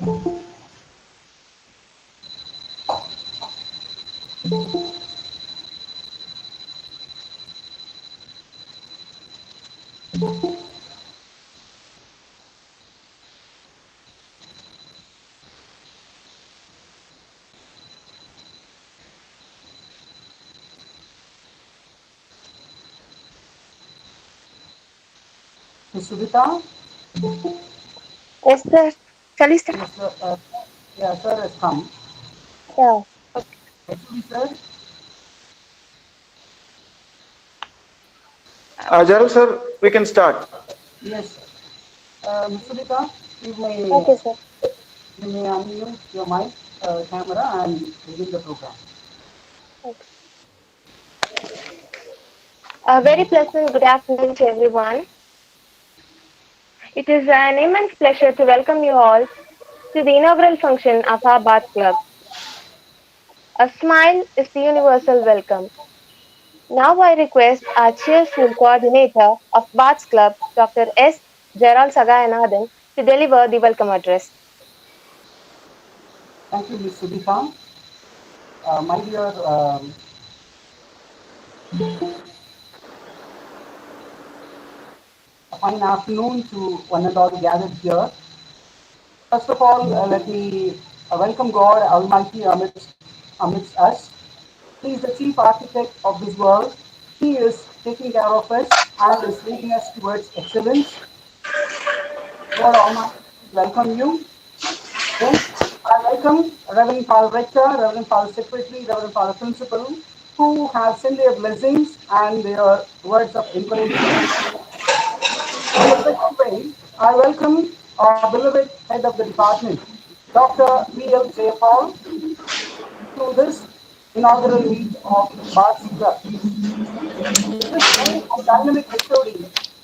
Ms. Sudhita? Yes, sir. Shall we start? Yes, sir. Yeah, sir has come. Yeah. Actually, sir, Gerald sir, we can start. yes, sir. Ms. Sudhita, Okay, sir. you may unmute your mic, camera and begin the program. Okay. A very pleasant good afternoon to everyone. It is an immense pleasure to welcome you all to the inaugural function of our Bards Club. A smile is the universal welcome. Now I request our cheerful coordinator of Bards Club, Dr. S. Gerald Sagayanathan, to deliver the welcome address. Thank you, Ms. Sudhita. My dear a fine afternoon to one and all gathered here. First of all, let me welcome God Almighty amidst us. He is the chief architect of this world. He is taking care of us and is leading us towards excellence. God Almighty, welcome you. Then I welcome Reverend Father Rector, Reverend Father Secretary, Reverend Father Principal, who have sent their blessings and their words of encouragement. In a special way, I welcome our beloved head of the department, Dr. V.L. Jayapal, to this inaugural meet of Bards Club. This young and dynamic HOD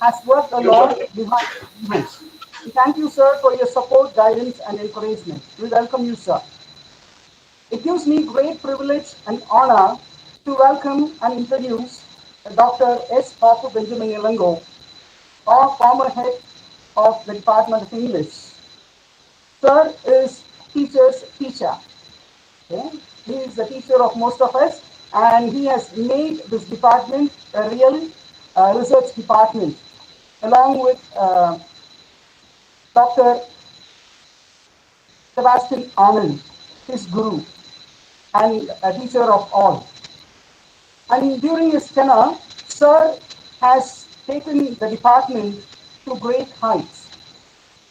has worked a lot behind the events. We thank you, sir, for your support, guidance, and encouragement. We welcome you, sir. It gives me great privilege and honor to welcome and introduce Dr. S. Papu Benjamin Elango, our former head of the Department of English. Sir is teacher's teacher. Okay? He is the teacher of most of us, and he has made this department a real research department, along with Dr. Sebastian Arnold, his guru and a teacher of all. And during his tenure, Sir has taken the department to great heights.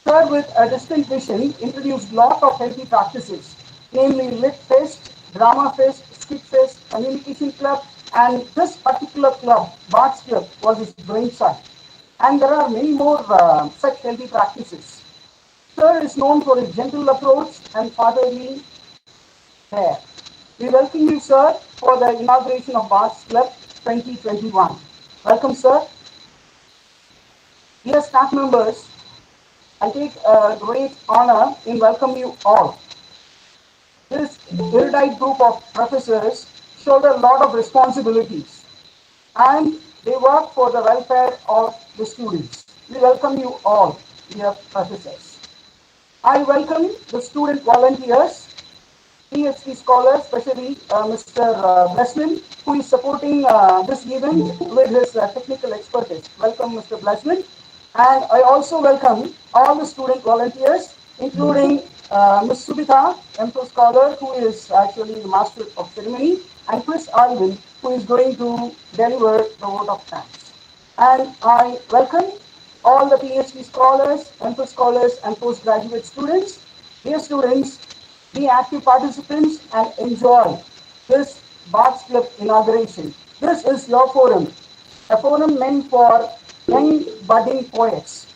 Sir, with a distinct vision, introduced lot of healthy practices, namely Lit Fest, Drama Fest, Skit Fest, Communication Club, and this particular club, Bards Club, was his brainchild. And there are many more such healthy practices. Sir is known for his gentle approach and fatherly care. We welcome you, sir, for the inauguration of Bards Club 2021. Welcome, sir. Dear staff members, I take a great honor in welcoming you all. This erudite group of professors shoulder a lot of responsibilities and they work for the welfare of the students. We welcome you all, dear professors. I welcome the student volunteers, PhD scholars, especially Mr. Blessman, who is supporting this event with his technical expertise. Welcome, Mr. Blessman. And I also welcome all the student volunteers, including Ms. Subhita, Empress Scholar, who is actually the Master of Ceremony, and Chris Alvin, who is going to deliver the vote of thanks. And I welcome all the PhD scholars, Empress Scholars, and postgraduate students. Dear students, be active participants and enjoy this Bards Club inauguration. This is your forum, a forum meant for young budding poets.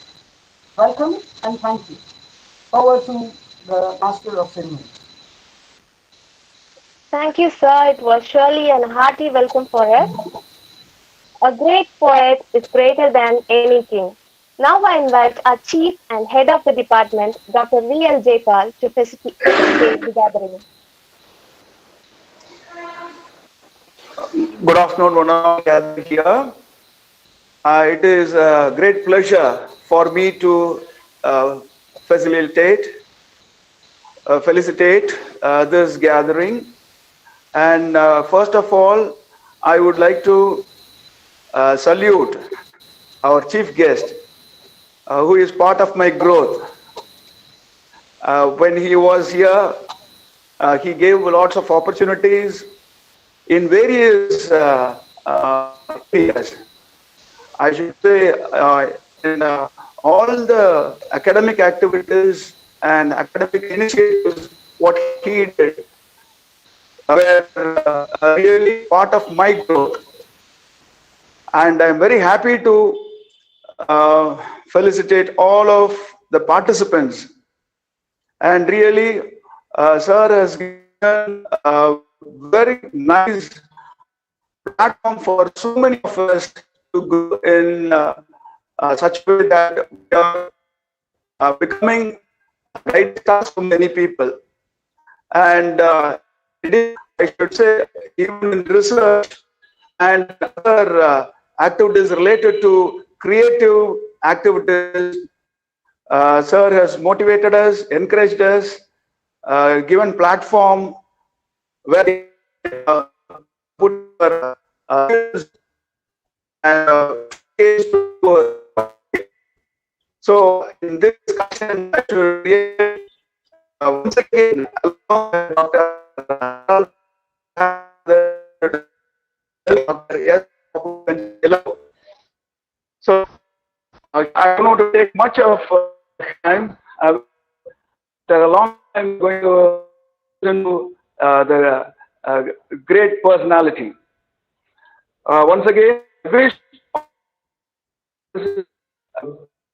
Welcome and thank you. Over to the Master of Ceremony. Thank you, sir. It was surely an hearty welcome for us. A great poet is greater than any king. Now I invite our chief and head of the department, Dr. V.L. Jayapal, to facilitate the gathering. Good afternoon, one all gathered here. It is a great pleasure for me to facilitate felicitate this gathering. And first of all, I would like to salute our chief guest, who is part of my growth. When he was here, he gave lots of opportunities in various areas. I should say, in all the academic activities and academic initiatives, what he did were really part of my growth. And I'm very happy to felicitate all of the participants. And really, sir has given a very nice platform for so many of us to grow in such a way that we are becoming guide stars for many people. And I should say, even in research and other activities related to creative activities, sir has motivated us, encouraged us, given platform where uh, put our and showcase to. So in this discussion, I should really once again along with Dr. S. So I don't want to take much of time. After a long time, going to listen to the great personality. Once again, I wish this is a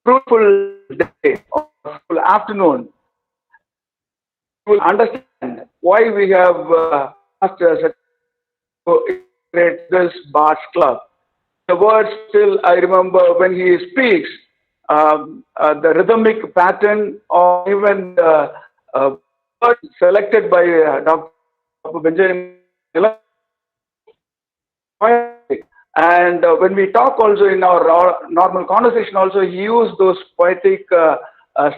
fruitful day or fruitful afternoon. You will understand why we have asked such to create this Bards Club. The words still I remember when he speaks, the rhythmic pattern or even the word selected by Dr. Benjamin. And when we talk also in our normal conversation also, he used those poetic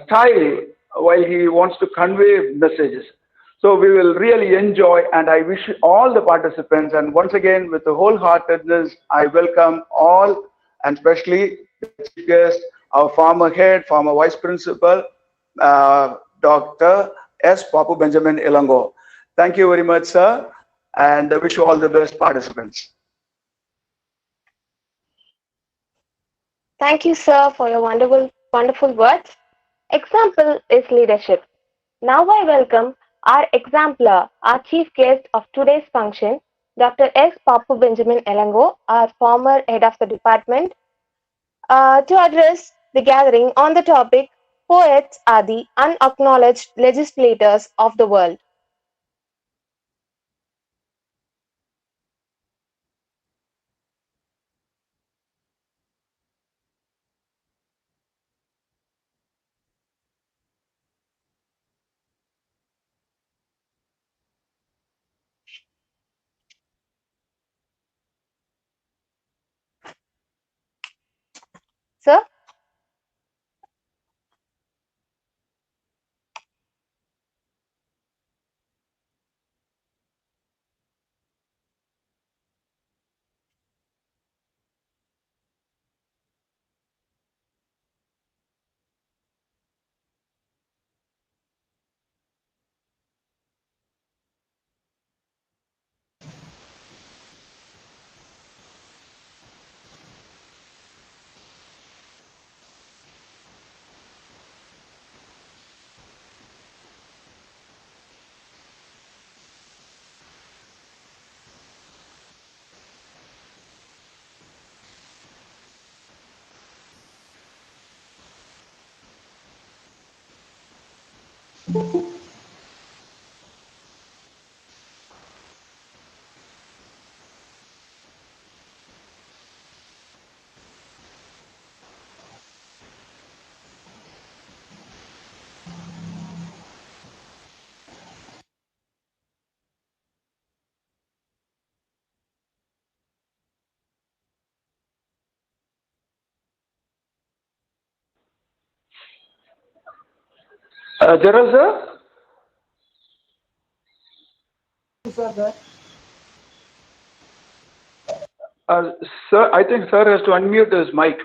style while he wants to convey messages. So we will really enjoy, and I wish all the participants, and once again with the wholeheartedness, I welcome all, and especially the chief guest, our former head, former vice principal, Dr. S. Papu Benjamin Elango. Thank you very much, sir, and I wish you all the best participants. Thank you, sir, for your wonderful words. Example is leadership. Now I welcome our exemplar, our chief guest of today's function, Dr. S. Papu Benjamin Elango, our former head of the department, to address the gathering on the topic Poets are the unacknowledged legislators of the world. Sir? Gerald, sir? sir, there? Sir, I think sir has to unmute his mic.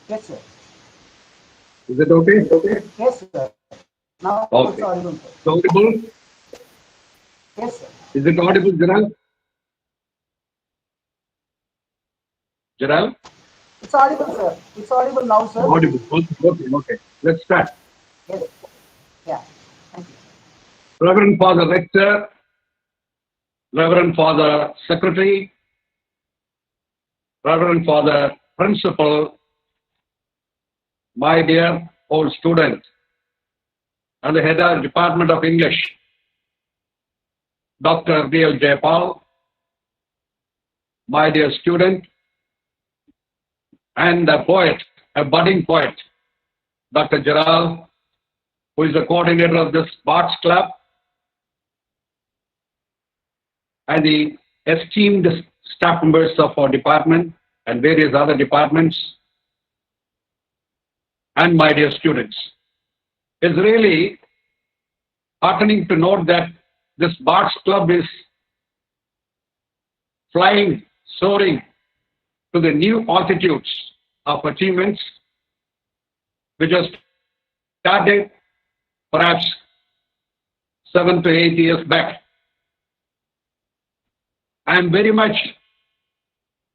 Yes, sir. Is it okay? Yes, sir. Now it's Okay. audible, sir. It's audible? Yes, sir. Is it audible, General? General? It's audible, sir. It's audible now, sir. Audible. Okay. Let's start. Yes. Yeah. Thank you. Reverend Father Rector, Reverend Father Secretary, Reverend Father Principal, my dear old student, and the head of Department of English, Dr. D.L. Jayapal, my dear student, and a poet, a budding poet, Dr. Gerald, who is the coordinator of this Bards Club, and the esteemed staff members of our department and various other departments, and my dear students. It's really heartening to note that this Bards Club is flying, soaring to the new altitudes of achievements, which was started perhaps 7 to 8 years back. I am very much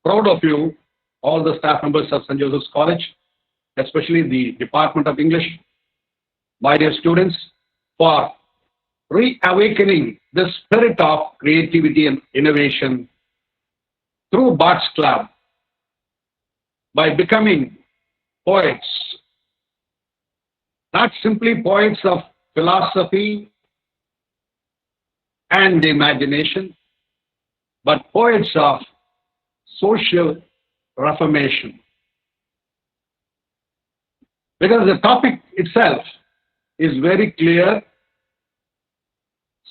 proud of you, all the staff members of St. Joseph's College, especially the Department of English, my dear students, for reawakening the spirit of creativity and innovation through Bards Club by becoming poets, not simply poets of philosophy and imagination, but poets of social reformation. Because the topic itself is very clear,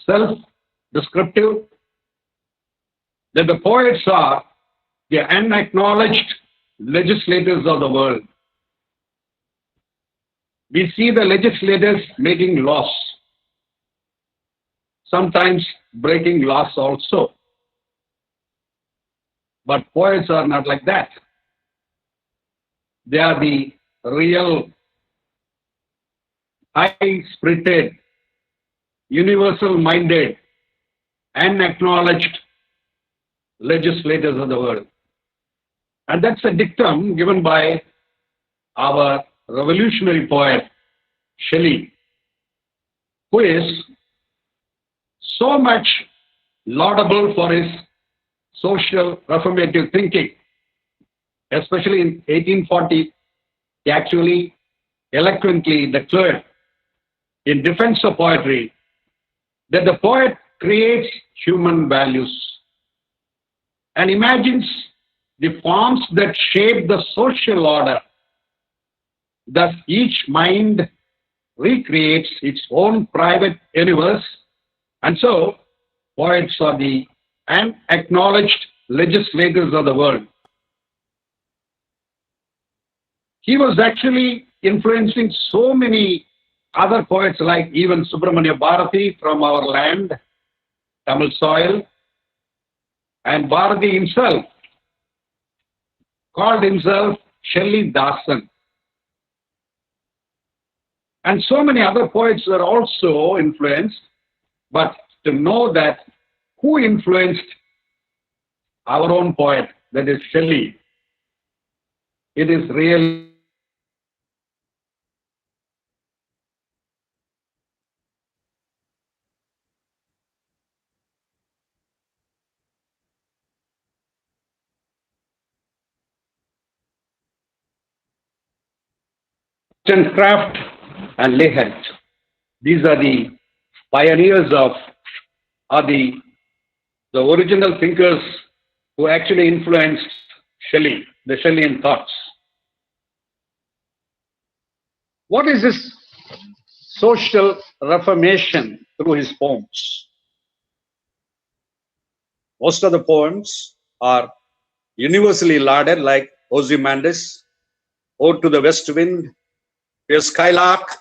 self-descriptive, that the poets are the unacknowledged legislators of the world. We see the legislators making laws, sometimes breaking laws also. But poets are not like that. They are the real, high-spirited, universal-minded, unacknowledged legislators of the world. And that's a dictum given by our revolutionary poet, Shelley, who is so much laudable for his social reformative thinking. Especially in 1840, he actually eloquently declared in defense of poetry that the poet creates human values and imagines the forms that shape the social order. Thus, each mind recreates its own private universe, and so poets are the unacknowledged legislators of the world. He was actually influencing so many other poets, like even Subramanya Bharati from our land, Tamil soil, and Bharati himself called himself Shelley Dasan. And so many other poets were also influenced, but to know that who influenced our own poet, that is Shelley, it is really Wollstonecraft and Lehead. These are the pioneers of, are the original thinkers who actually influenced Shelley, the Shelleyan thoughts. What is this social reformation through his poems? Most of the poems are universally lauded, like Ozymandias, Ode to the West Wind, The Skylark,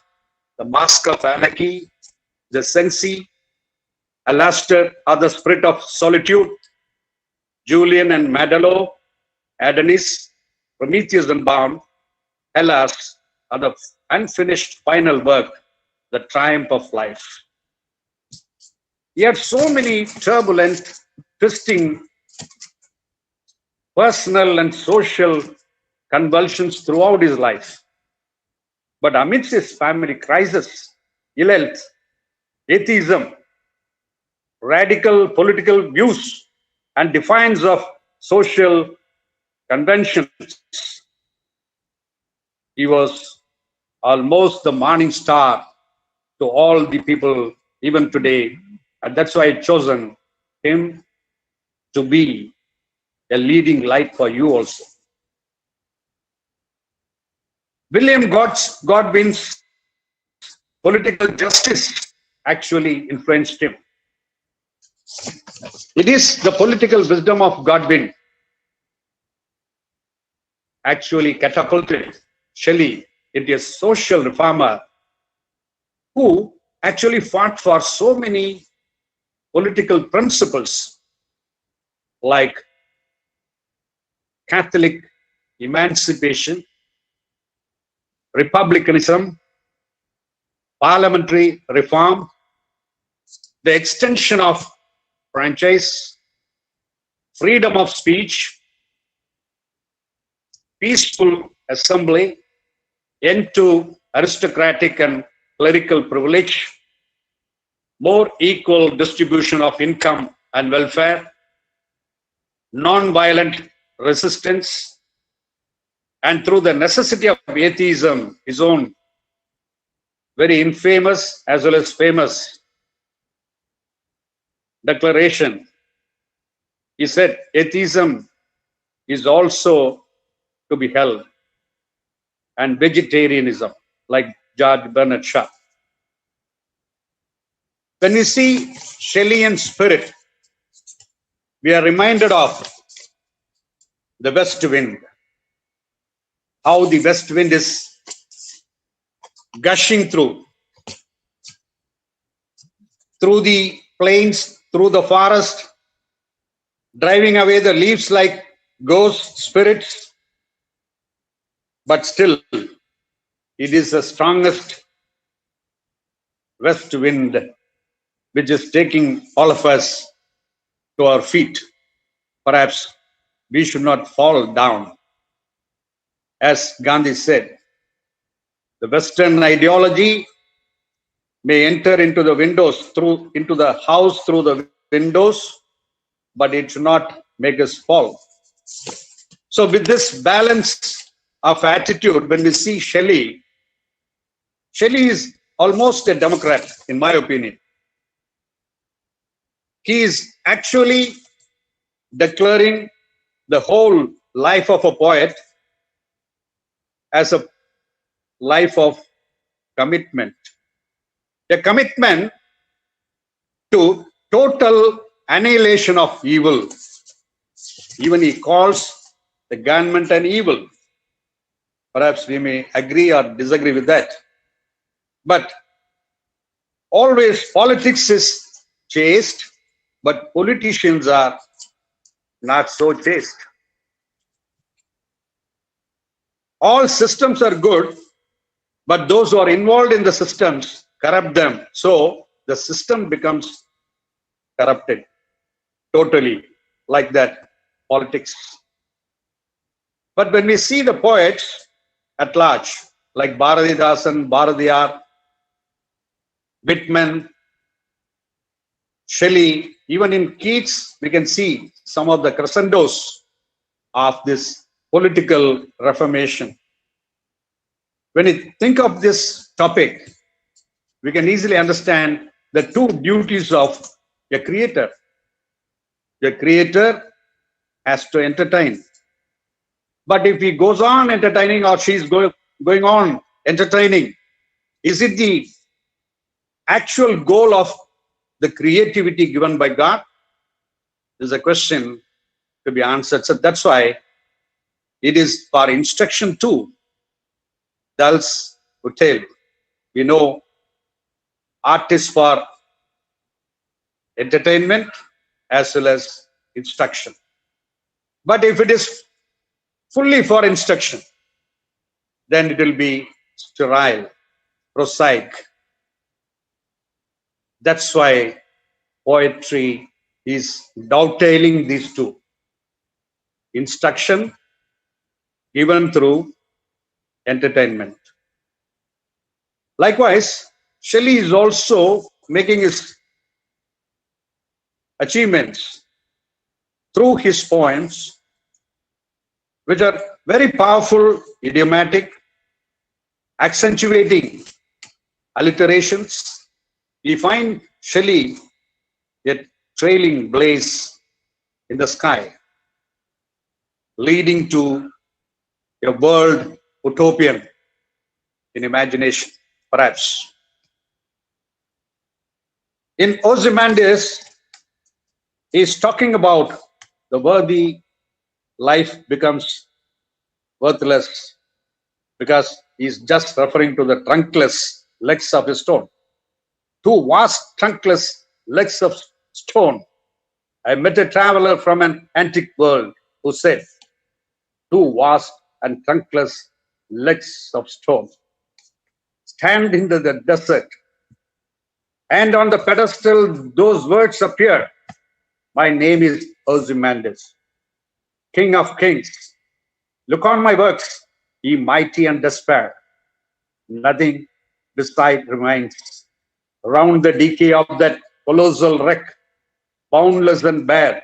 The Mask of Anarchy, The Cenci, Alastor, or The Spirit of Solitude, Julian and Madalo, Adonis, Prometheus and Bound, Hellas, are the unfinished final work, The Triumph of Life. He had so many turbulent, twisting, personal and social convulsions throughout his life. But amidst his family crisis, ill health, atheism, radical political views, and defiance of social conventions, he was almost the morning star to all the people even today. And that's why I've chosen him to be a leading light for you also. William Godwin's political justice actually influenced him. It is the political wisdom of Godwin actually catapulted Shelley into a social reformer who actually fought for so many political principles like Catholic emancipation, republicanism, parliamentary reform, the extension of franchise, freedom of speech, peaceful assembly, end to aristocratic and clerical privilege, more equal distribution of income and welfare, non-violent resistance, and through the necessity of atheism, his own very infamous as well as famous declaration. He said, atheism is also to be held, and vegetarianism, like George Bernard Shaw. When we see Shelleyan spirit, we are reminded of the west wind, how the west wind is gushing through the plains, through the forest, driving away the leaves like ghost spirits, but still it is the strongest west wind which is taking all of us to our feet. Perhaps we should not fall down. As Gandhi said, the Western ideology may enter into the windows, into the house through the windows, but it should not make us fall. So with this balance of attitude, when we see Shelley is almost a Democrat, in my opinion. He is actually declaring the whole life of a poet as a life of commitment. A commitment to total annihilation of evil. Even he calls the government an evil. Perhaps we may agree or disagree with that. But always politics is chaste, but politicians are not so chaste. All systems are good, but those who are involved in the systems corrupt them. So the system becomes corrupted totally, like that, politics. But when we see the poets at large, like Bharatidasan, Bharatiyar, Whitman, Shelley, even in Keats, we can see some of the crescendos of this political reformation. when you think of this topic, we can easily understand the two duties of a creator. The creator has to entertain. But if he goes on entertaining or she's going on entertaining, is it the actual goal of the creativity given by God? Is a question to be answered. So that's why it is for instruction too. Dulls would tell. We know art is for entertainment as well as instruction. But if it is fully for instruction, then it will be sterile, prosaic. That's why poetry is dovetailing these two. Instruction given through entertainment. Likewise, Shelley is also making his achievements through his poems, which are very powerful, idiomatic, accentuating alliterations. We find Shelley a trailing blaze in the sky, leading to a world utopian in imagination, perhaps. In Ozymandias, he is talking about the worthy life becomes worthless because he is just referring to the trunkless legs of a stone. Two vast trunkless legs of stone. I met a traveler from an antique world who said, two vast and trunkless legs of stone stand into the desert, and on the pedestal those words appear. My name is Ozymandias, King of Kings. Look on my works, ye mighty and despair. Nothing beside remains. Around the decay of that colossal wreck, boundless and bare,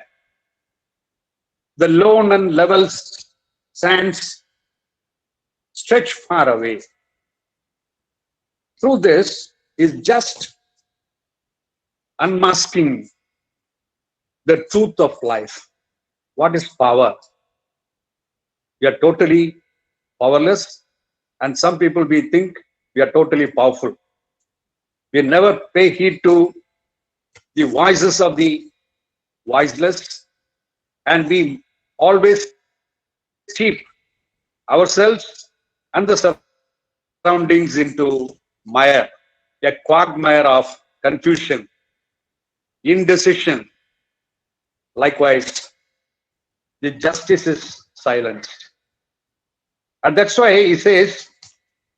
the lone and level sands stretch far away. Through this is just unmasking the truth of life. What is power? We are totally powerless, and some people we think we are totally powerful. We never pay heed to the voices of the voiceless, and we always keep ourselves and the surroundings into mire, a quagmire of confusion, indecision. Likewise, the justice is silenced. And that's why he says,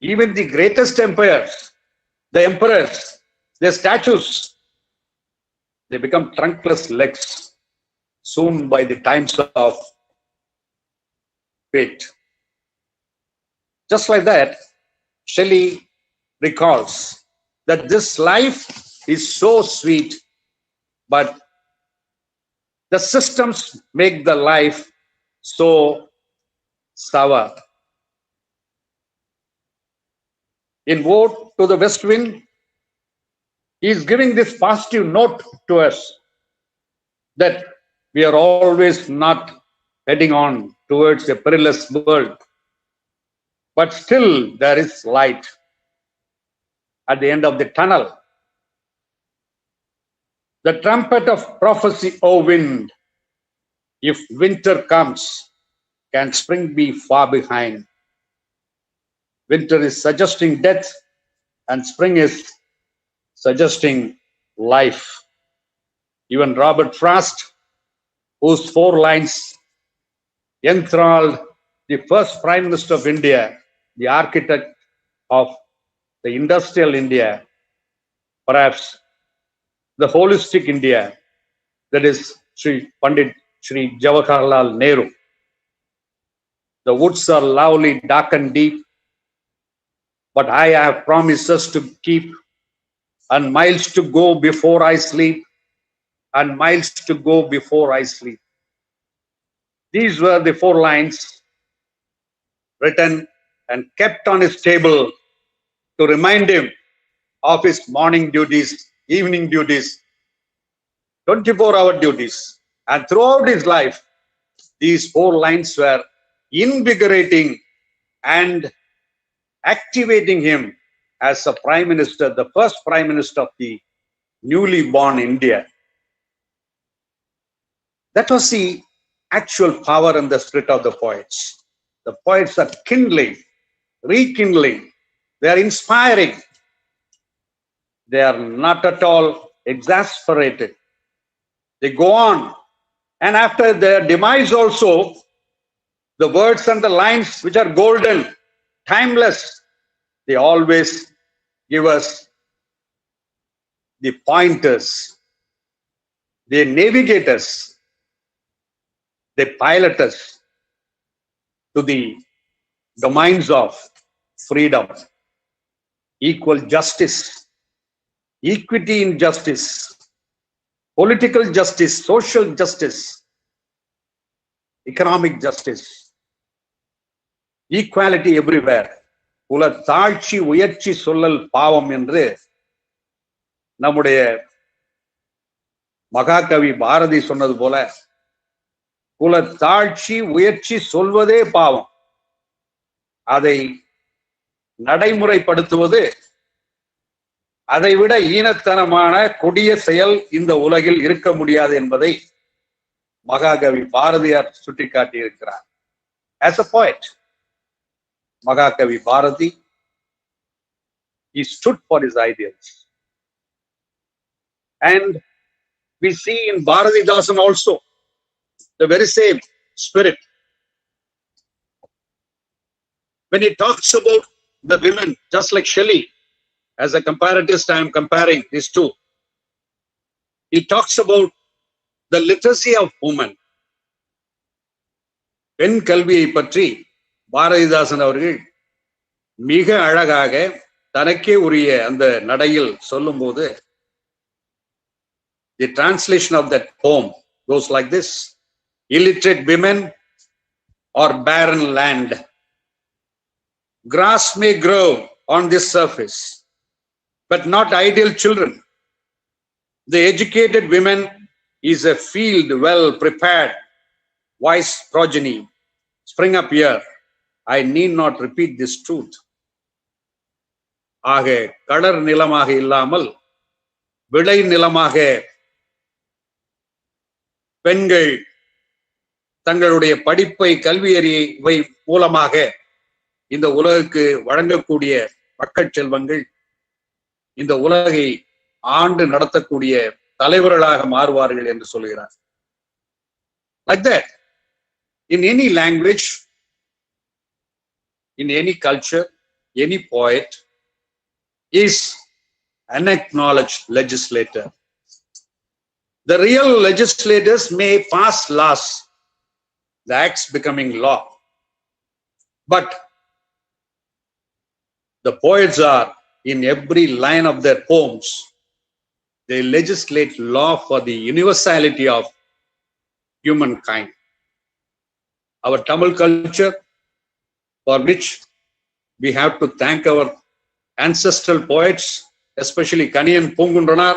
even the greatest empires, the emperors, their statues, they become trunkless legs soon by the times of fate. Just like that, Shelley recalls that this life is so sweet, but the systems make the life so sour. In Ode to the West Wind, he is giving this positive note to us that we are always not heading on towards a perilous world, but still there is light at the end of the tunnel. The trumpet of prophecy, O wind, if winter comes, can spring be far behind? Winter is suggesting death, and spring is suggesting life. Even Robert Frost, whose 4 lines enthralled the first Prime Minister of India, the architect of the industrial India, perhaps the holistic India, that is Pandit Shri Jawaharlal Nehru. The woods are lovely, dark and deep, but I have promises to keep, and miles to go before I sleep, and miles to go before I sleep. These were the 4 lines written and kept on his table to remind him of his morning duties, evening duties, 24-hour duties. And throughout his life, these 4 lines were invigorating and activating him as a prime minister, the first prime minister of the newly born India. That was the actual power and the spirit of the poets. The poets are kindling, rekindling. They are inspiring. They are not at all exasperated. They go on. And after their demise also, the words and the lines which are golden, timeless, they always give us the pointers. They navigate us. They pilot us to the domains of freedom, equal justice, equity in justice, political justice, social justice, economic justice, equality everywhere. உல தாழ்ச்சி உயர்ச்சி சொல்லல் பாவம் என்று நம்முடைய மகாகவி பாரதி சொன்னது போல, குல தாழ்ச்சி உயர்ச்சி சொல்வதே பாவம். அதை நடைமுறைப்படுத்துவது அதைவிட ஈனத்தனமான கொடிய செயல் இந்த உலகில் இருக்க முடியாது என்பதை மகாகவி Bharathiyar சுட்டிக்காட்டியிருக்கிறார். As a poet, Mahakavi Bharati, he stood for his ideals. And we see in Bharatidasan also the very same spirit. When he talks about the women, just like Shelley, as a comparatist, I am comparing these two. He talks about the literacy of women. பெண் கல்வியை பற்றி பாரதிதாசன் அவர்கள் மிக அழகாக தனக்கே உரிய அந்த நடையில் சொல்லும்போது, the translation of that poem goes like this: illiterate women or barren land, grass may grow on this surface, but not idle children. The educated women is a field well prepared, wise progeny spring up here. I need not repeat this truth. ஆக கடர் நிலமாக இல்லாமல் விளை நிலமாக பெண்கள் தங்களுடைய படிப்பை கல்வியறிவை மூலமாக இந்த உலகுக்கு வழங்கக்கூடிய மக்கள் செல்வங்கள் இந்த உலகை ஆண்டு நடத்தக்கூடிய தலைவர்களாக மாறுவார்கள் என்று சொல்கிறார். Like that, in any language, in any culture, any poet is an acknowledged legislator. The real legislators may pass laws, the acts becoming law. But the poets are, in every line of their poems, they legislate law for the universality of humankind. Our Tamil culture, for which we have to thank our ancestral poets, especially Kaniyan Pungundranar.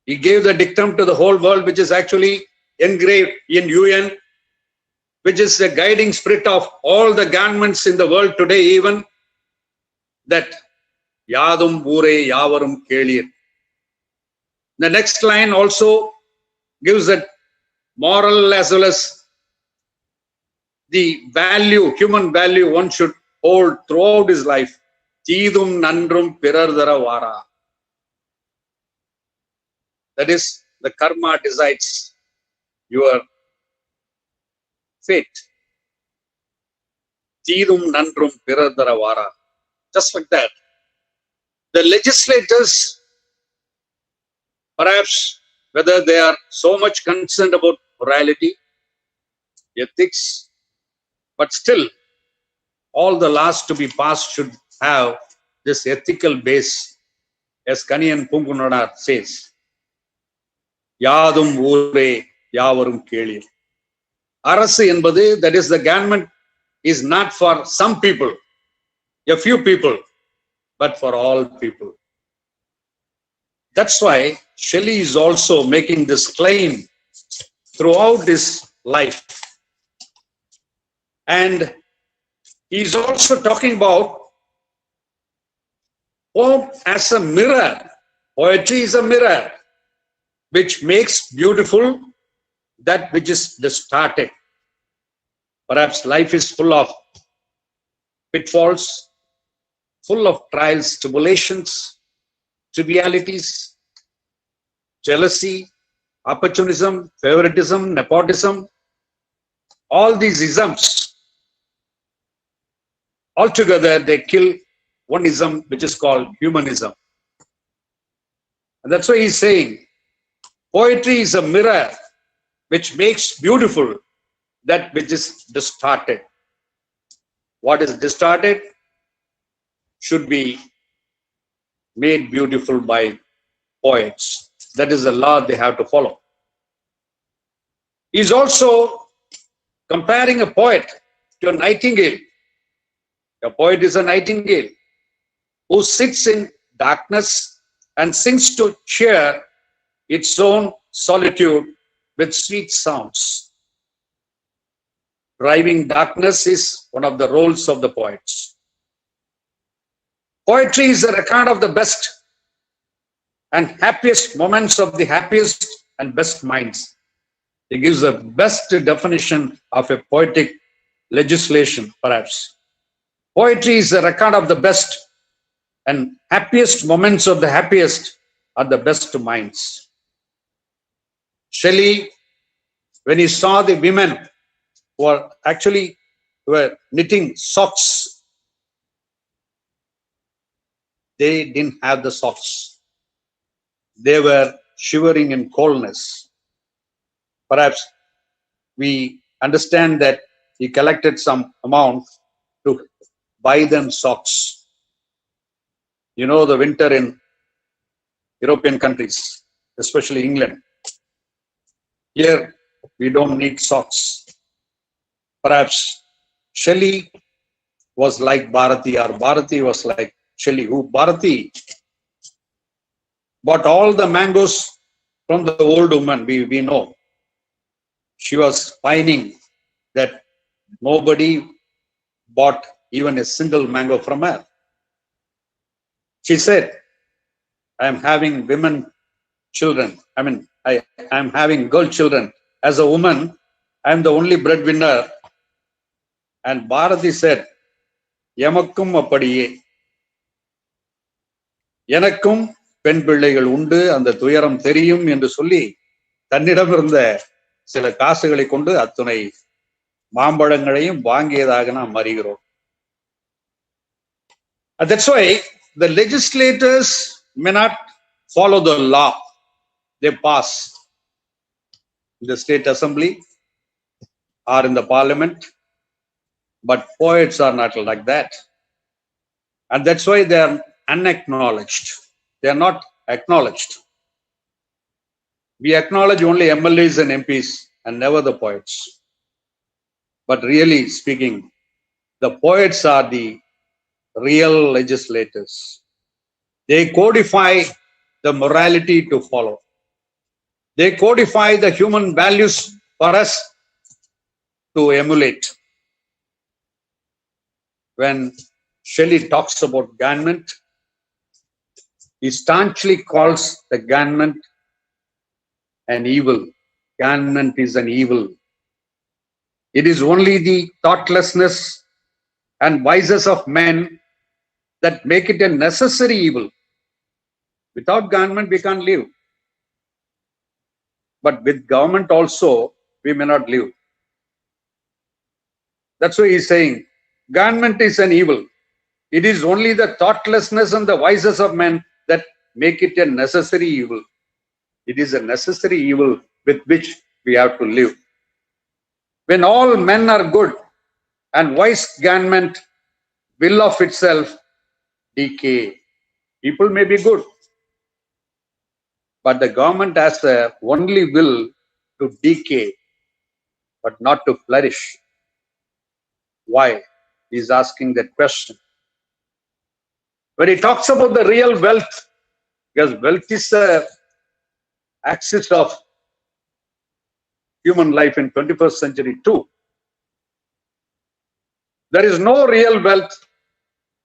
He gave the dictum to the whole world, which is actually engraved in UN, which is the guiding spirit of all the governments in the world today, even that Yadum Ure Yavarum Kelir. The next line also gives that moral as well as the value, human value one should hold throughout his life. Cheedum nandrum pirardara vara. That is, the karma decides your fate. Cheedum nandrum pirardara vara. Just like that. The legislators, perhaps whether they are so much concerned about morality, ethics, but still, all the laws to be passed should have this ethical base, as Kaniyan Pungunanar says. Yadum Ure Yavarum Kelir. Arasu என்பது, that is the government is not for some people, a few people, but for all people. That's why Shelley is also making this claim throughout his life. And he's also talking about poem as a mirror. Poetry is a mirror which makes beautiful that which is distorted. Perhaps life is full of pitfalls, full of trials, tribulations, trivialities, jealousy, opportunism, favoritism, nepotism, all these isms. Altogether, they kill one ism which is called humanism. And that's why he's saying, poetry is a mirror which makes beautiful that which is distorted. What is distorted should be made beautiful by poets. That is the law they have to follow. He's also comparing a poet to a nightingale. A poet is a nightingale who sits in darkness and sings to cheer its own solitude with sweet sounds. Driving darkness is one of the roles of the poets. Poetry is a record of the best and happiest moments of the happiest and best minds. It gives the best definition of a poetic legislation, perhaps. Poetry is a record of the best and happiest moments of the happiest are the best minds. Shelley, when he saw the women who were knitting socks, they didn't have the socks. They were shivering in coldness. Perhaps we understand that he collected some amount to buy them socks. You know, the winter in European countries, especially England. Here, we don't need socks. Perhaps Shelley was like Bharati, or Bharati was like Shelley. Who Bharati bought all the mangoes from the old woman, we know. She was pining that nobody bought even a single mango from her. She said, I am having women children. I am having girl children. As a woman, I am the only breadwinner. And Bharati said, Yamakkum appadiye. Yanakkum பெண் பிள்ளைகள் உண்டு, அந்த துயரம் தெரியும் என்று சொல்லி தன்னிடம் இருந்த சில காசுகளை கொண்டு அத்துணை மாம்பழங்களையும் வாங்கியதாக நாம் அறிகிறோம். That's why the legislators may not follow the law they pass in the state assembly or in the parliament, but poets are not like that. And that's why they are unacknowledged. They are not acknowledged. We acknowledge only MLAs and MPs and never the poets. But really speaking, the poets are the real legislators. They codify the morality to follow. They codify the human values for us to emulate. When Shelley talks about government, he staunchly calls the government an evil. Government is an evil. It is only the thoughtlessness and vices of men that make it a necessary evil. Without government, we can't live. But with government also, we may not live. That's why he's saying, government is an evil. It is only the thoughtlessness and the vices of men that make it a necessary evil. It is a necessary evil with which we have to live. When all men are good and wise government will of itself decay. People may be good, but the government has the only will to decay, but not to flourish. Why? He's asking that question. When he talks about the real wealth, because wealth is the axis of human life in 21st century too. There is no real wealth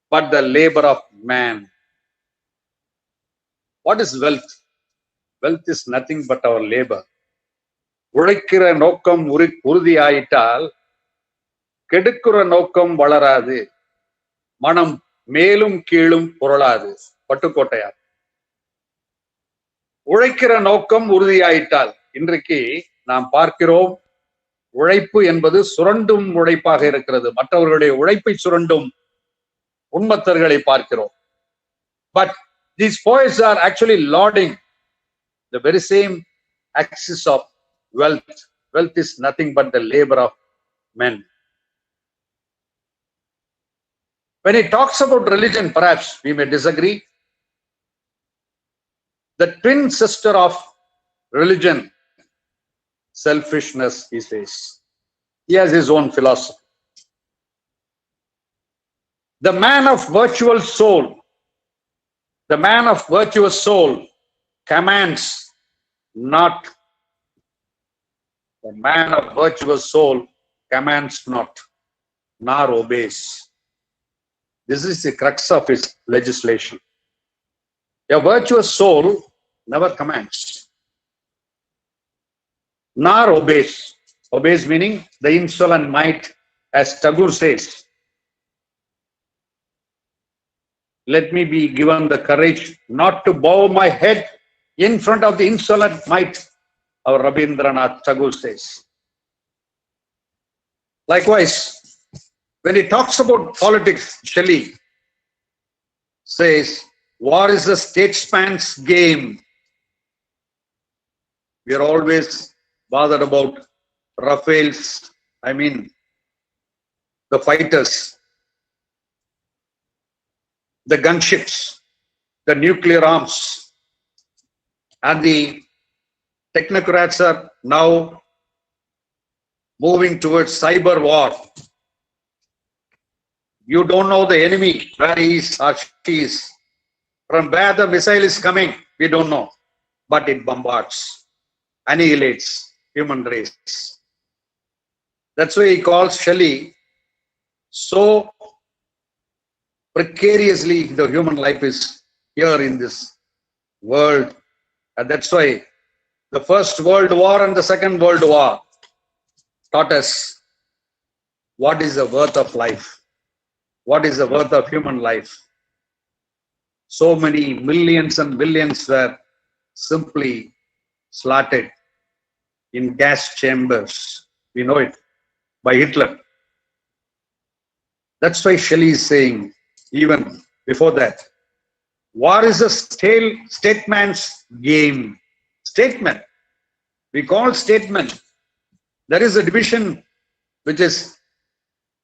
but the labor of man. What is wealth? Wealth is nothing but our labor. உழைக்கிற நோக்கம் உறுதியாயிட்டால் கெடுக்கிற நோக்கம் வளராது, மனம் மேலும் கீழும் புரளாது. பட்டுக்கோட்டையார். உழைக்கிற நோக்கம் உறுதியாயிட்டால், இன்றைக்கு நாம் பார்க்கிறோம் உழைப்பு என்பது சுரண்டும் உழைப்பாக இருக்கிறது. மற்றவர்களுடைய உழைப்பை சுரண்டும் உண்மத்தர்களை பார்க்கிறோம். But these poets are actually lauding the very same axis of wealth. Wealth is nothing but the labor of men. When he talks about religion, perhaps we may disagree. The twin sister of religion, selfishness, he says. He has his own philosophy. The man of virtuous soul, commands not. The man of virtuous soul commands not, nor obeys. This is the crux of his legislation. A virtuous soul never commands, nor obeys. Obeys meaning the insolent might, as Tagore says, let me be given the courage not to bow my head in front of the insolent might, our Rabindranath Tagore says. Likewise, when he talks about politics, Shelley says, war is a statesman's game. We are always bothered about Rafales, the fighters, the gunships, the nuclear arms, and the technocrats are now moving towards cyber war. You don't know the enemy, where he is or she is. From where the missile is coming, we don't know. But it bombards, annihilates human race. That's why he calls Shelley, so precariously the human life is here in this world. And that's why the First World War and the Second World War taught us what is the worth of life. What is the worth of human life? So many millions and billions were simply slaughtered in gas chambers. We know it by Hitler. That's why Shelley is saying, even before that, war is a statesman's game. Statesman. We call statesman. There is a division which is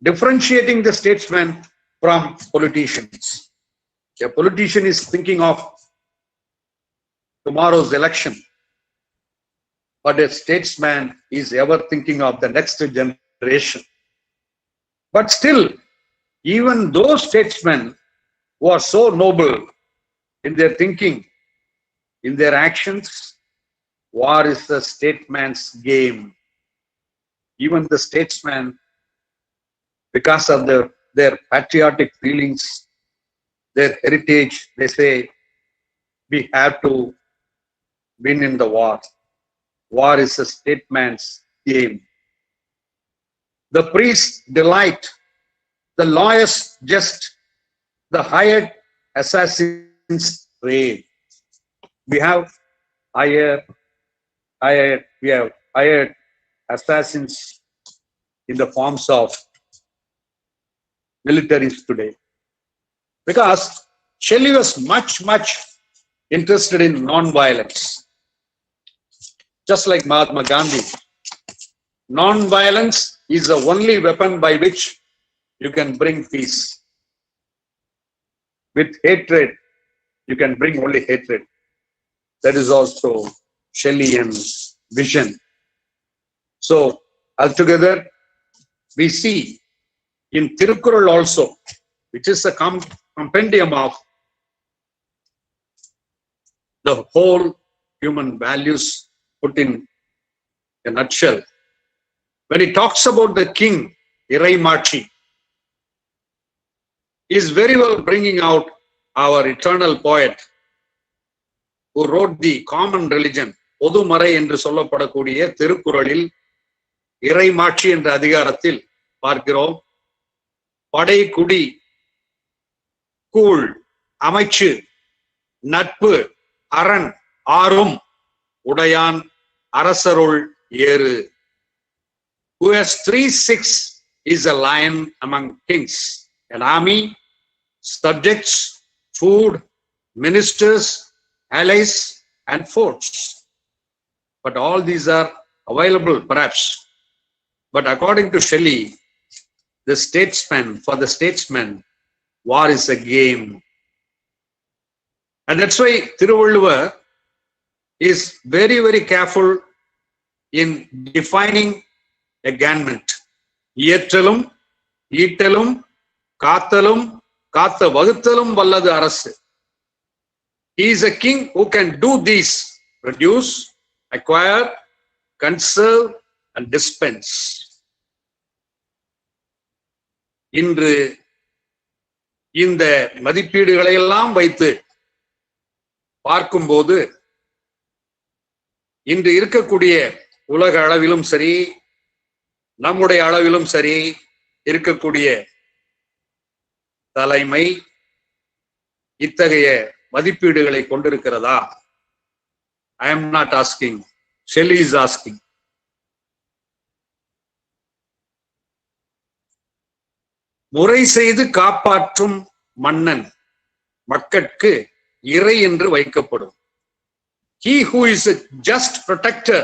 differentiating the statesman from politicians. A politician is thinking of tomorrow's election, but a statesman is ever thinking of the next generation. But still, even those statesmen who are so noble in their thinking, in their actions, war is the statesman's game. Even the statesman, because of their patriotic feelings, their heritage, they say, we have to win in the war. War is a statesman's game. The priests delight, the lawyers just, the hired assassins trade. We have hired assassins in the forms of militaries today. Because Shelley was much interested in non-violence. Just like Mahatma Gandhi. Non-violence is the only weapon by which you can bring peace. With hatred, you can bring only hatred. That is also Shelleyan vision. So, altogether, we see in Tirukural also, which is a compendium of the whole human values put in a nutshell. When he talks about the king, Iraimachi, he is very well bringing out our eternal poet who wrote the common religion, பொதுமறை என்று சொல்லப்படக்கூடிய திருக்குறளில் இறைமாட்சி என்ற அதிகாரத்தில் பார்க்கிறோம். படை, குடி, கூழ், அமைச்சு, நட்பு, அரண் ஆறும் உடையான் அரசருள் ஏறு. Who has 3-6 is a lion among kings, an army, subjects, food, ministers, allies, and forts. But all these are available perhaps. But according to Shelley, the statesman, for the statesman, war is a game. And that's why Thiruvalluvar is very, very careful in defining a government. இயற்றலும் ஈட்டலும் காத்தலும் காத்த வகுத்தலும் வல்லது அரசு. He is a king who can do these: produce, acquire, conserve, and dispense. இன்று இந்த மதிப்பீடுகளை எல்லாம் வைத்து பார்க்கும்போது இன்று இருக்கக்கூடிய உலக அளவிலும் சரி, நம்முடைய அளவிலும் சரி, இருக்கக்கூடிய தலைமை இத்தகைய மதிப்பீடுகளை கொண்டிருக்கிறதா? I am not asking. Shelley is asking. முறை செய்து காப்பாற்றும் மன்னன் மக்கட்கு இறை என்று வைக்கப்படும். He who is a just protector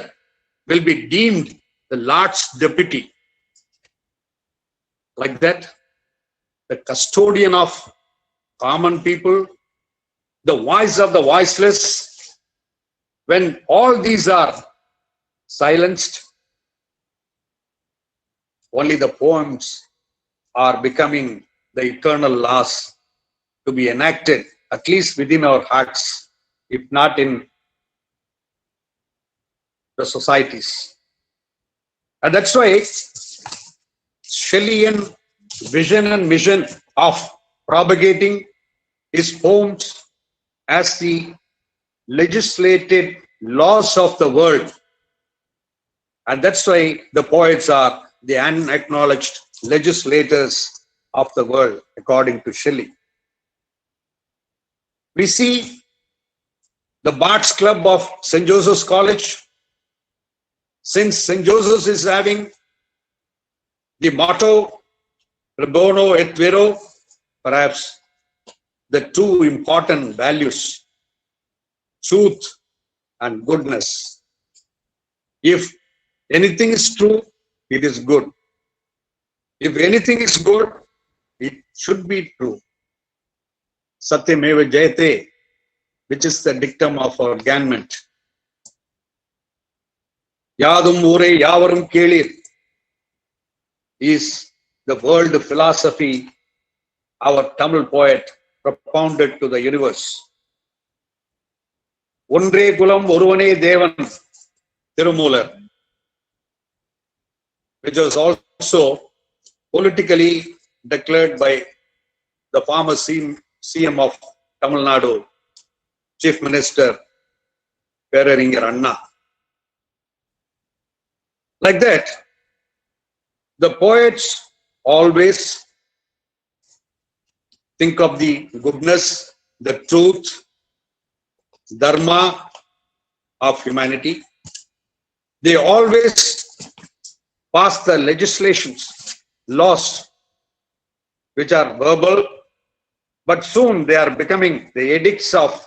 will be deemed the Lord's deputy. Like that, the custodian of common people, the voice of the voiceless, when all these are silenced, only the poems are becoming the eternal laws to be enacted, at least within our hearts, if not in the societies. And that's why Shelleyan vision and mission of propagating his poems as the legislated laws of the world. And that's why the poets are the unacknowledged legislators of the world, according to Shelley. We see the Bards Club of St. Joseph's College. Since St. Joseph's is having the motto Pro bono et vero, perhaps the two important values, truth and goodness. If anything is true, it is good. If anything is good, it should be true. Satyameva Jayate, which is the dictum of our government. Yadum Ure Yavarum Kelir is the world philosophy our Tamil poet propounded to the universe. Ondre Kulam Oruvane Devan Tirumular, which was also politically declared by the former CM of Tamil Nadu, Chief Minister Peraringer Anna. Like that, the poets always think of the goodness, the truth, dharma of humanity. They always pass the legislations, laws, which are verbal, but soon they are becoming the edicts of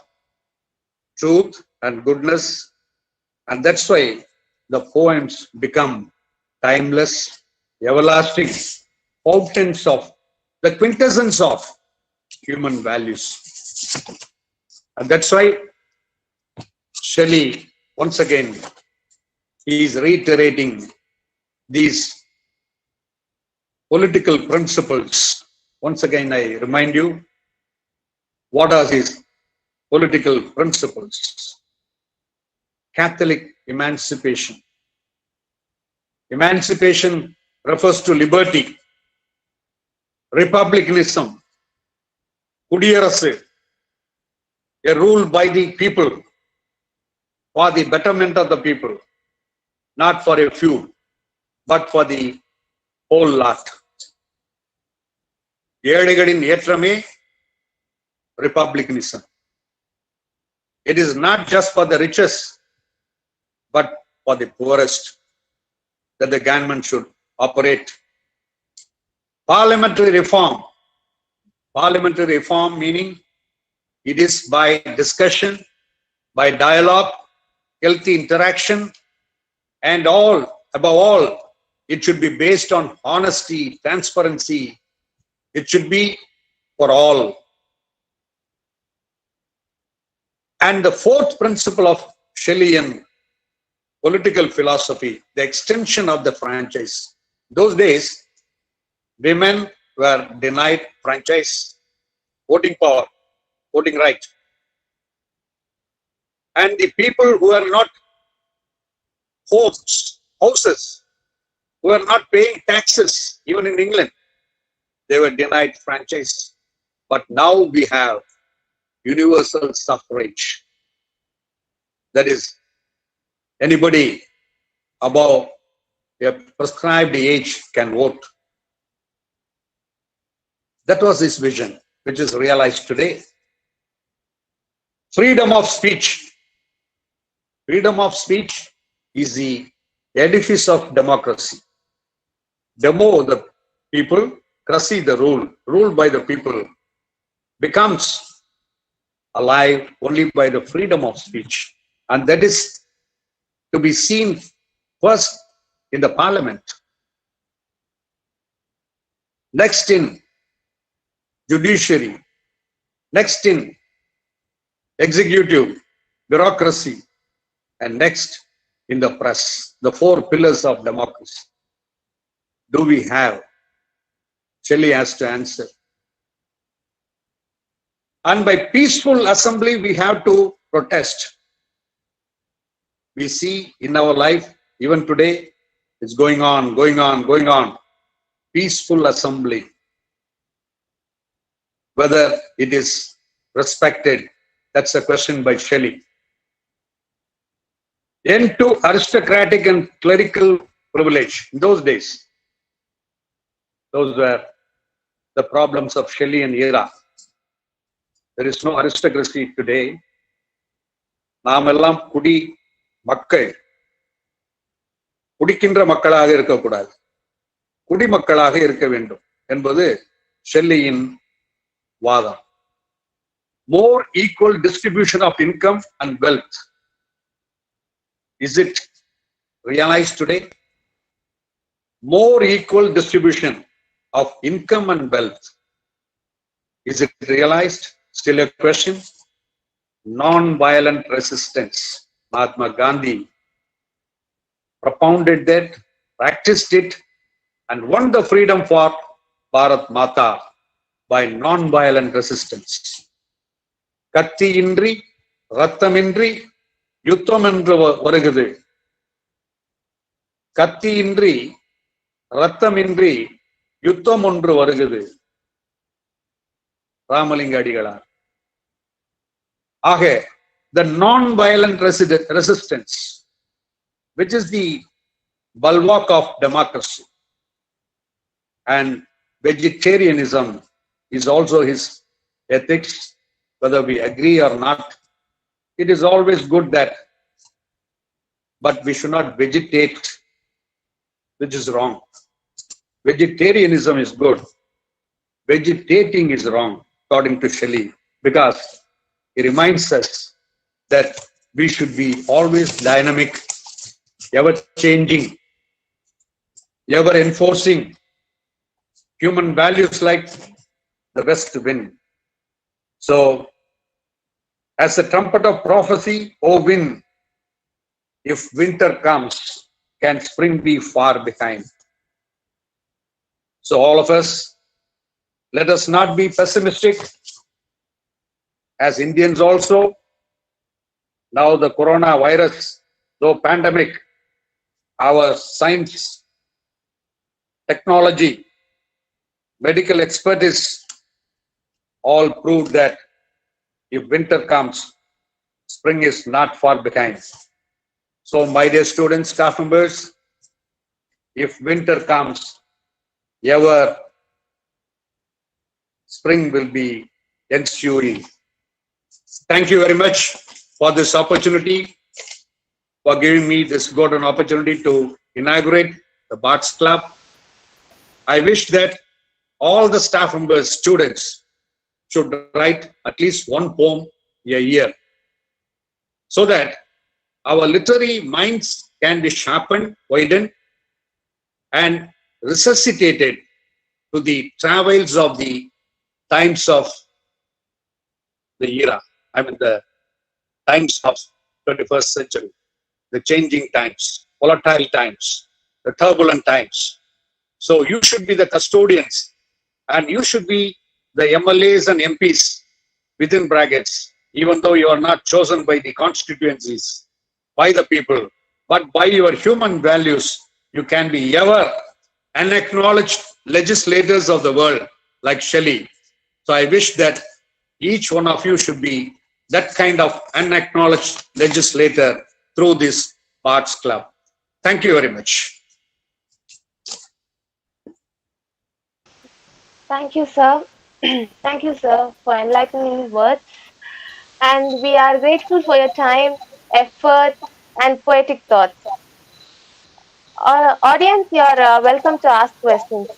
truth and goodness. And that's why the poems become timeless, everlasting fountains of the quintessence of human values. And that's why Shelley, once again, he is reiterating these political principles. Once again, I remind you, what are these political principles? Catholic emancipation. Emancipation refers to liberty, republicanism, kudiyarasu, a rule by the people for the betterment of the people, not for a few, but for the whole lot. ஏழைகளின் ஏற்றமே republicanism. It is not just for the richest, but for the poorest that the government should operate. Parliamentary reform. Parliamentary reform meaning it is by discussion, by dialogue, healthy interaction, and above all, it should be based on honesty, transparency. It should be for all. And the fourth principle of Shelleyan political philosophy, the extension of the franchise. Those days, women were denied franchise, voting power, voting right. And the people who are not houses, who are not paying taxes, even in England, they were denied franchise. But now we have universal suffrage. That is, anybody above a prescribed age can vote. That was his vision, which is realized today. Freedom of speech. Freedom of speech is the edifice of democracy. Demo, the people, cracy, the rule by the people, becomes alive only by the freedom of speech. And that is to be seen first in the parliament, next in judiciary, next in executive, bureaucracy, and next in the press, the four pillars of democracy. Do we have? Shelley has to answer. And by peaceful assembly, we have to protest. We see in our life, even today, it's going on. Peaceful assembly. Whether it is respected, that's a question by Shelley. End to aristocratic and clerical privilege. In those days, those were the problems of Shelleyan era. There is no aristocracy today. நாமெல்லாம் மக்கள், குடிக்கின்ற மக்களாக இருக்கக்கூடாது, குடிமக்களாக இருக்க வேண்டும் என்பது ஷெல்லியின் வாதம். More equal distribution of income and wealth. Is it realized today? More equal distribution of income and wealth. Is it realized? Still a question. Non-violent resistance. Mahatma Gandhi propounded that, practiced it, and won the freedom for Bharat Mata by non-violent resistance. Katti indri, rattam indri, yutham endru varugudhu. Katti indri, rattam indri, yutham ondru varugudhu. Ramalinga Adigalar. ஆக, the non-violent resistance, which is the bulwark of democracy, and vegetarianism is also his ethics, whether we agree or not. It is always good that, but we should not vegetate, which is wrong. Vegetarianism is good. Vegetating is wrong, according to Shelley, because he reminds us that we should be always dynamic, ever changing, ever enforcing human values like the west wind. So, as a trumpet of prophecy, O wind, if winter comes, can spring be far behind? So all of us, let us not be pessimistic. As Indians also, now the coronavirus, though pandemic, our science, technology, medical expertise all proved that if winter comes, spring is not far behind. So my dear students, staff members, if winter comes, ever spring will be ensuing. Thank you very much for this opportunity, for giving me this golden opportunity to inaugurate the Bards Club. I wish that all the staff members, students, should write at least one poem a year, so that our literary minds can be sharpened, widened, and resuscitated to the travails of the times of the era. I mean, the times of 21st century, the changing times, volatile times, the turbulent times. So you should be the custodians, and you should be the MLAs and MPs within brackets, even though you are not chosen by the constituencies, by the people, but by your human values, you can be ever unacknowledged legislators of the world, like Shelley. So I wish that each one of you should be that kind of unacknowledged legislator through this Bards Club. Thank you very much. Thank you, sir. Thank you, sir, for enlightening words. And we are grateful for your time, effort, and poetic thoughts. Audience, you are welcome to ask questions.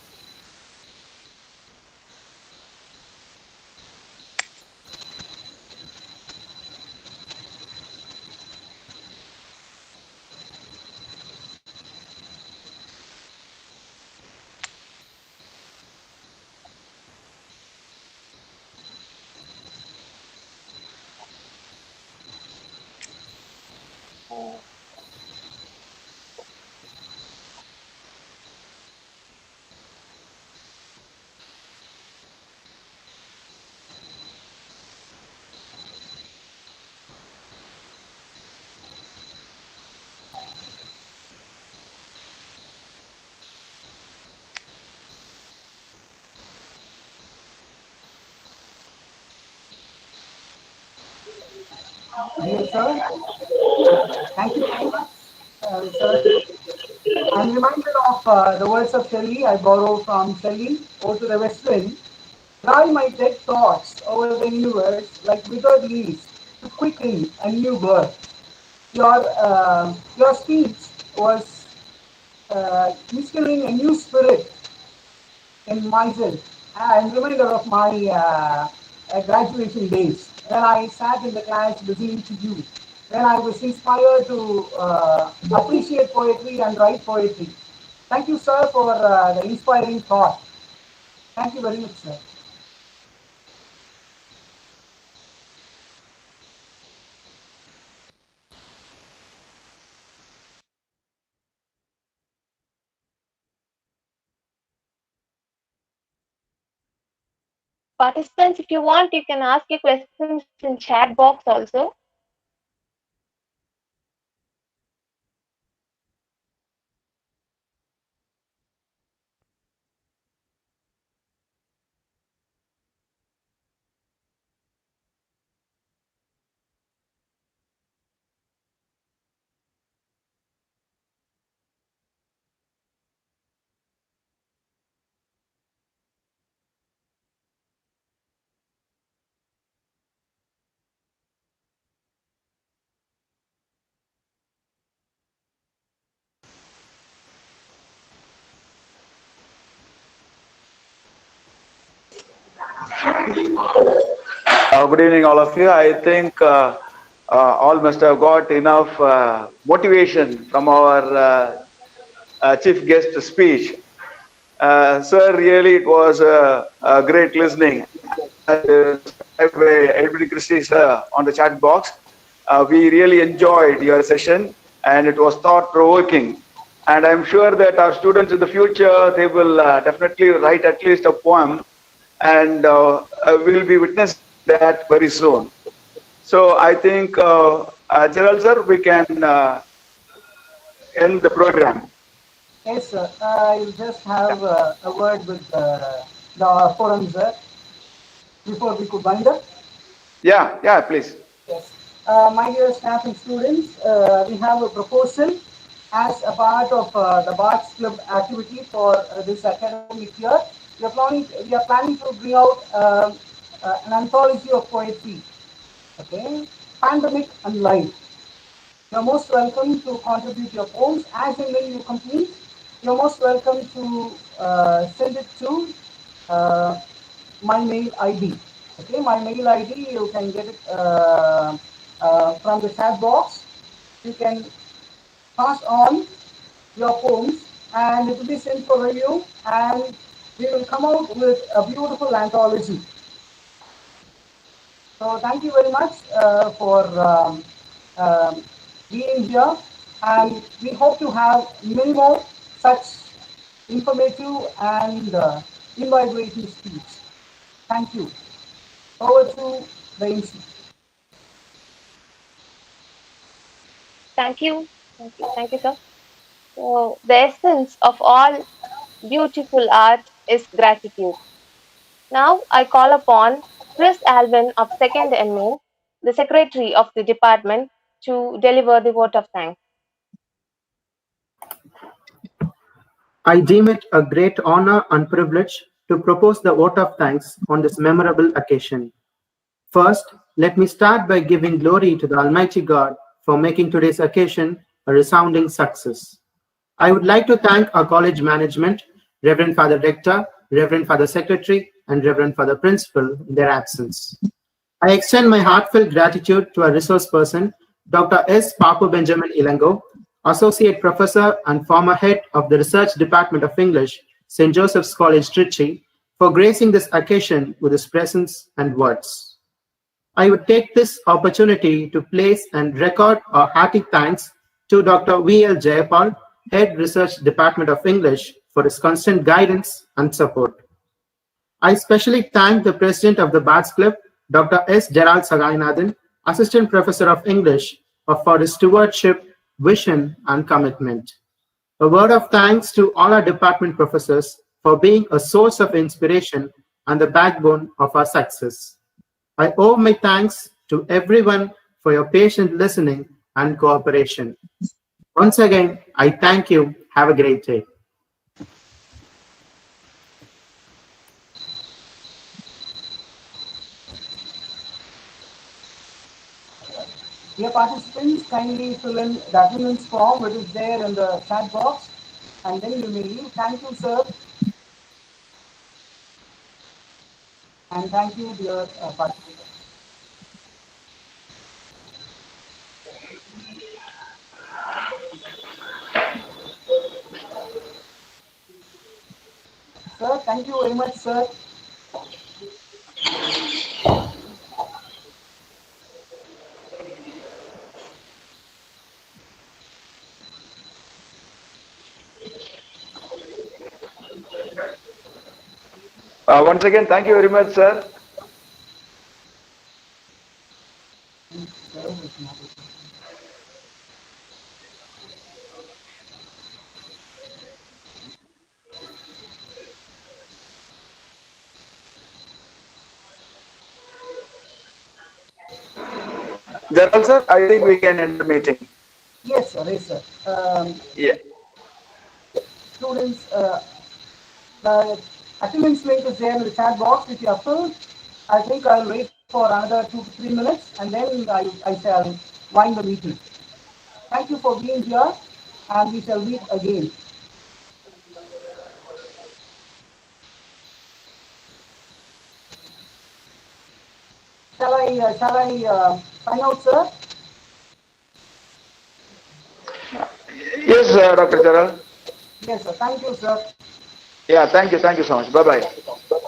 Dear sir, thank you very much, sir. I'm reminded of the words of Shelley I borrow from Shelley, Ode to the West Wind. Dry my dead thoughts over the universe like withered leaves to quicken a new birth. Your speech was instilling a new spirit in myself. I'm reminded of my graduation days when I sat in the class listening to you, when I was inspired to appreciate poetry and write poetry. Thank you, sir, for the inspiring thought. Thank you very much, sir. Participants, if you want, you can ask your questions in chat box also. Good evening, all of you. I think all must have got enough motivation from our chief guest speech. Sir, really, it was a great listening. Everybody Christie sir on the chat box. We really enjoyed your session, and it was thought-provoking. And I'm sure that our students in the future, they will definitely write at least a poem, and we'll be witnessing that very soon. So I think, Gerald sir, we can end the program. Yes, sir. I just have a word with the forum, sir, before we could wind up. Yeah, yeah, please. Yes. My dear staff and students, we have a proposal as a part of the Bards Club activity for this academic year. We are planning to bring out an anthology of poetry, okay, pandemic and life. You're most welcome to contribute your poems as and when you complete. You're most welcome to send it to uh, my mail ID. Okay, my mail ID, you can get it from the chat box. You can pass on your poems and it will be sent for review and we will come out with a beautiful anthology. So thank you very much for um, being here, and we hope to have many more such informative and invigorating speech. Thank you. Over to the MC. Thank you. Thank you, sir. So, the essence of all beautiful art is gratitude. Now, I call upon Chris Alvin of 2nd MA, the Secretary of the Department, to deliver the vote of thanks. I deem it a great honor and privilege to propose the vote of thanks on this memorable occasion. First, let me start by giving glory to the Almighty God for making today's occasion a resounding success. I would like to thank our college management, Reverend Father Rector, Reverend Father Secretary, and Reverend Father Principal in their absence. I extend my heartfelt gratitude to our resource person, Dr. S. Papu Benjamin Elango, Associate Professor and former head of the Research Department of English, St. Joseph's College, Trichy, for gracing this occasion with his presence and words. I would take this opportunity to place and record our hearty thanks to Dr. V.L. Jayapal, Head Research Department of English, for his constant guidance and support. I especially thank the President of the Bards Club, Dr. S. Gerald Sagainathan, Assistant Professor of English, for his stewardship, vision, and commitment. A word of thanks to all our department professors for being a source of inspiration and the backbone of our success. I owe my thanks to everyone for your patient listening and cooperation. Once again, I thank you. Have a great day. Dear participants, kindly fill in the attendance form which is there in the chat box and then you may leave. Thank you, sir. And thank you, dear participants. Sir, thank you very much, sir. Once again, thank you very much, sir. Gerald sir, I think we can end the meeting. Yes, sir. Yes, sir. Yeah. Students, the attendance link is there in the chat box. If you are filled, I think I'll wait for another 2 to 3 minutes and then I shall wind the meeting. Thank you for being here and we shall meet again. Shall I sign out, sir? Yes, Dr. Gerald. Yes, sir. Thank you, sir. Yeah, thank you so much. Bye bye.